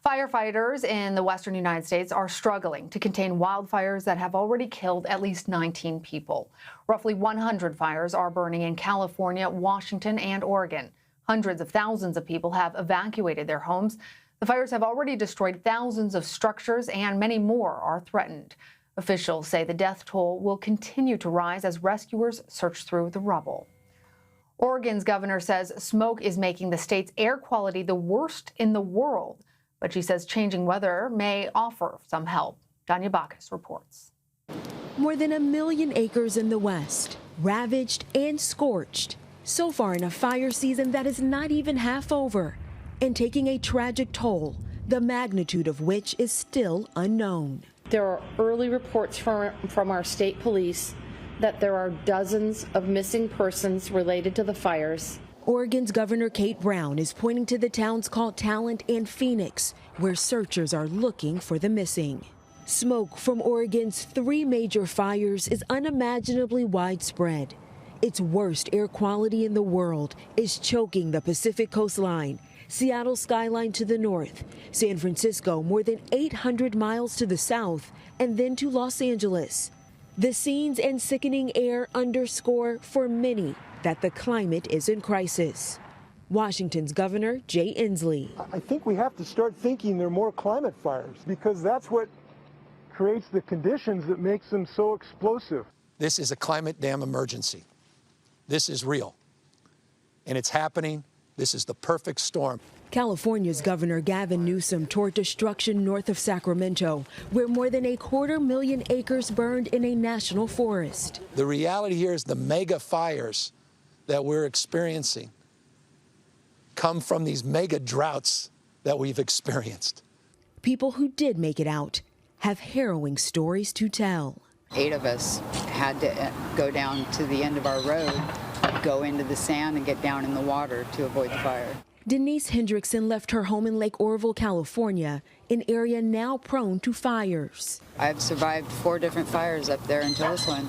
Firefighters in the western United States are struggling to contain wildfires that have already killed at least 19 people. Roughly 100 fires are burning in California, Washington, and Oregon. Hundreds of thousands of people have evacuated their homes. The fires have already destroyed thousands of structures, and many more are threatened. Officials say the death toll will continue to rise as rescuers search through the rubble. Oregon's governor says smoke is making the state's air quality the worst in the world. But she says changing weather may offer some help. Danya Bacchus reports. More than 1 million acres in the West, ravaged and scorched. So far in a fire season that is not even half over, and taking a tragic toll, the magnitude of which is still unknown. There are early reports from our state police that there are dozens of missing persons related to the fires. Oregon's Governor Kate Brown is pointing to the towns called Talent and Phoenix, where searchers are looking for the missing. Smoke from Oregon's 3 major fires is unimaginably widespread. Its worst air quality in the world is choking the Pacific coastline, Seattle skyline to the north, San Francisco more than 800 miles to the south, and then to Los Angeles. The scenes and sickening air underscore for many that the climate is in crisis. Washington's Governor Jay Inslee. I think we have to start thinking there are more climate fires because that's what creates the conditions that makes them so explosive. This is a climate damn emergency. This is real. And it's happening. This is the perfect storm. California's Governor Gavin Newsom toured destruction north of Sacramento, where more than 250,000 acres burned in a national forest. The reality here is the mega fires that we're experiencing come from these mega droughts that we've experienced. People who did make it out have harrowing stories to tell. 8 of us had to go down to the end of our road, go into the sand and get down in the water to avoid the fire. Denise Hendrickson left her home in Lake Orville, California, an area now prone to fires. I've survived 4 different fires up there until this one,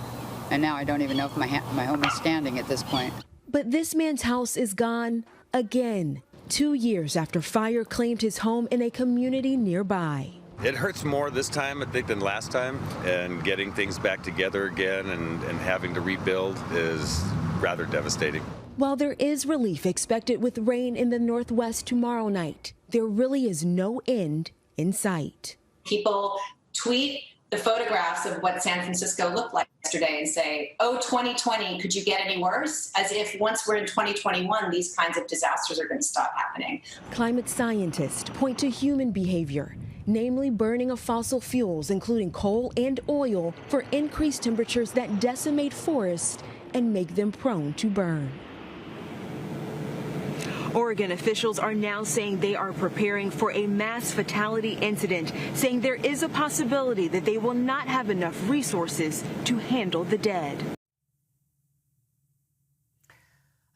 and now I don't even know if my home is standing at this point. But this man's house is gone again, 2 years after fire claimed his home in a community nearby. It hurts more this time, I think, than last time, and getting things back together again and having to rebuild is rather devastating. While there is relief expected with rain in the northwest tomorrow night, there really is no end in sight. People tweet the photographs of what San Francisco looked like yesterday and say, oh, 2020, could you get any worse? As if once we're in 2021, these kinds of disasters are going to stop happening. Climate scientists point to human behavior, namely burning of fossil fuels, including coal and oil, for increased temperatures that decimate forests and make them prone to burn. Oregon officials are now saying they are preparing for a mass fatality incident, saying there is a possibility that they will not have enough resources to handle the dead.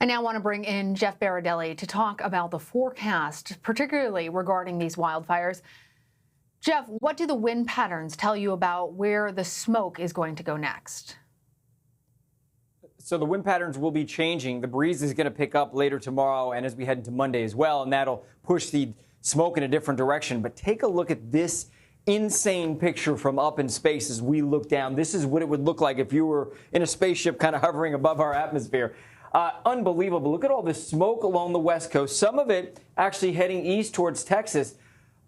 I now want to bring in Jeff Berardelli to talk about the forecast, particularly regarding these wildfires. Jeff, what do the wind patterns tell you about where the smoke is going to go next? So the wind patterns will be changing. The breeze is going to pick up later tomorrow and as we head into Monday as well, and that'll push the smoke in a different direction. But take a look at this insane picture from up in space as we look down. This is what it would look like if you were in a spaceship kind of hovering above our atmosphere. Unbelievable. Look at all this smoke along the West Coast, some of it actually heading east towards Texas.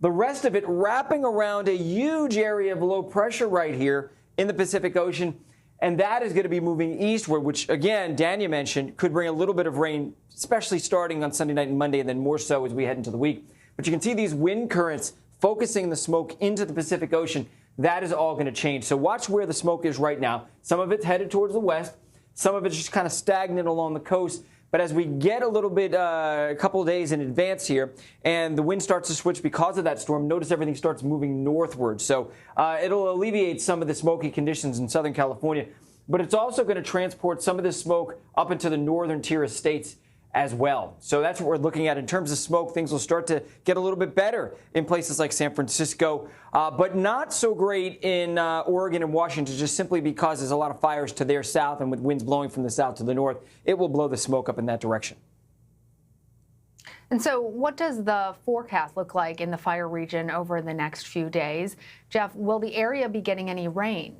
The rest of it wrapping around a huge area of low pressure right here in the Pacific Ocean. And that is going to be moving eastward, which, again, Danya mentioned, could bring a little bit of rain, especially starting on Sunday night and Monday, and then more so as we head into the week. But you can see these wind currents focusing the smoke into the Pacific Ocean. That is all going to change. So watch where the smoke is right now. Some of it's headed towards the west. Some of it's just kind of stagnant along the coast. But as we get a little bit, a couple of days in advance here, and the wind starts to switch because of that storm, notice everything starts moving northward. So it'll alleviate some of the smoky conditions in Southern California. But it's also going to transport some of this smoke up into the northern tier of states as well. So that's what we're looking at. In terms of smoke, things will start to get a little bit better in places like San Francisco, but not so great in Oregon and Washington, just simply because there's a lot of fires to their south, and with winds blowing from the south to the north, it will blow the smoke up in that direction. And so what does the forecast look like in the fire region over the next few days? Jeff, will the area be getting any rain?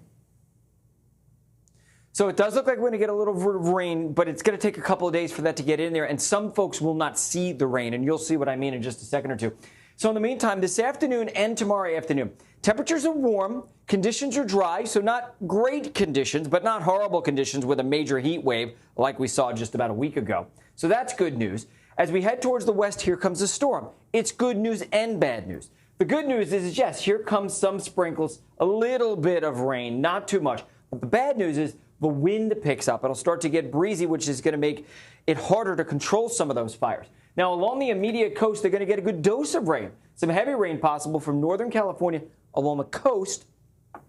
So it does look like we're going to get a little bit of rain, but it's going to take a couple of days for that to get in there. And some folks will not see the rain, and you'll see what I mean in just a second or two. So in the meantime, this afternoon and tomorrow afternoon, temperatures are warm, conditions are dry, so not great conditions, but not horrible conditions with a major heat wave like we saw just about a week ago. So that's good news. As we head towards the west, here comes a storm. It's good news and bad news. The good news is yes, here comes some sprinkles, a little bit of rain, not too much. But the bad news is the wind picks up. It'll start to get breezy, which is going to make it harder to control some of those fires. Now, along the immediate coast, they're going to get a good dose of rain. Some heavy rain possible from Northern California along the coast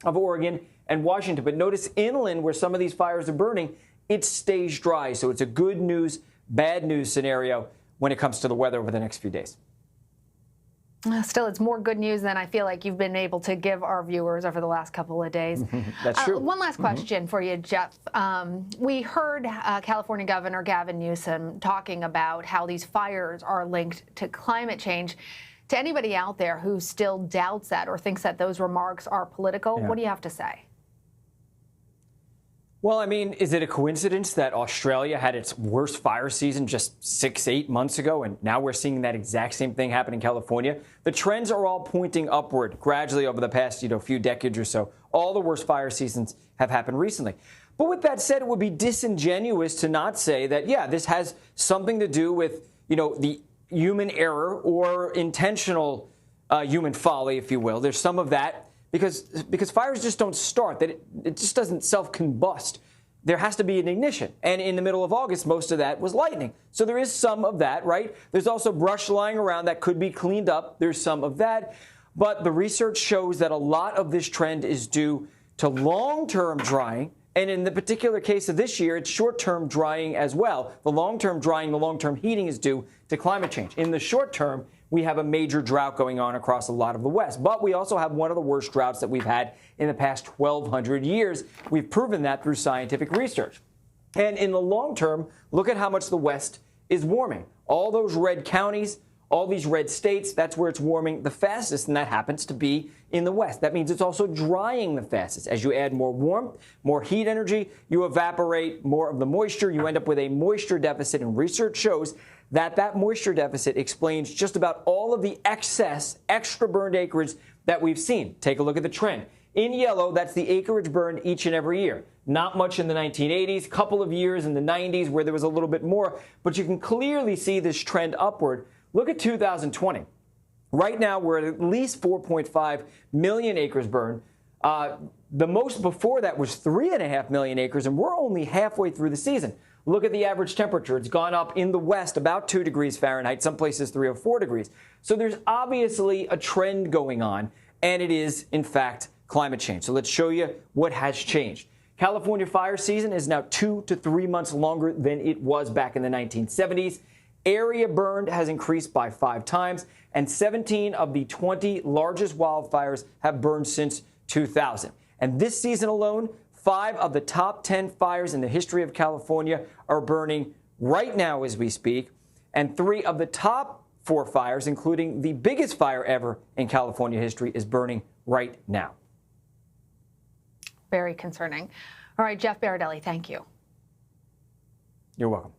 of Oregon and Washington. But notice inland where some of these fires are burning, it stays dry. So it's a good news, bad news scenario when it comes to the weather over the next few days. Still, it's more good news than I feel like you've been able to give our viewers over the last couple of days. That's true. One last question for you, Jeff. We heard California Governor Gavin Newsom talking about how these fires are linked to climate change. To anybody out there who still doubts that or thinks that those remarks are political, what do you have to say? Well, I mean, is it a coincidence that Australia had its worst fire season just 6-8 months ago, and now we're seeing that exact same thing happen in California? The trends are all pointing upward gradually over the past, few decades or so. All the worst fire seasons have happened recently. But with that said, it would be disingenuous to not say that, yeah, this has something to do with, the human error or intentional human folly, if you will. There's some of that. Because fires just don't start, that it just doesn't self-combust. There has to be an ignition. And in the middle of August, most of that was lightning. So there is some of that, right? There's also brush lying around that could be cleaned up. There's some of that. But the research shows that a lot of this trend is due to long-term drying. And in the particular case of this year, it's short-term drying as well. The long-term drying, the long-term heating is due to climate change. In the short term, we have a major drought going on across a lot of the West. But we also have one of the worst droughts that we've had in the past 1,200 years. We've proven that through scientific research. And in the long term, look at how much the West is warming. All those red counties, all these red states, that's where it's warming the fastest, and that happens to be in the West. That means it's also drying the fastest. As you add more warmth, more heat energy, you evaporate more of the moisture. You end up with a moisture deficit, and research shows that moisture deficit explains just about all of the excess, extra burned acreage that we've seen. Take a look at the trend. In yellow, that's the acreage burned each and every year. Not much in the 1980s, couple of years in the 90s where there was a little bit more, but you can clearly see this trend upward. Look at 2020. Right now, we're at least 4.5 million acres burned. The most before that was 3.5 million acres, and we're only halfway through the season. Look at the average temperature. It's gone up in the West about 2 degrees Fahrenheit, some places 3 or 4 degrees. So there's obviously a trend going on, and it is, in fact, climate change. So let's show you what has changed. California fire season is now 2 to 3 months longer than it was back in the 1970s. Area burned has increased by 5 times, and 17 of the 20 largest wildfires have burned since 2000. And this season alone, 5 of the top 10 fires in the history of California are burning right now as we speak, and 3 of the top 4 fires, including the biggest fire ever in California history, is burning right now. Very concerning. All right, Jeff Berardelli, thank you. You're welcome.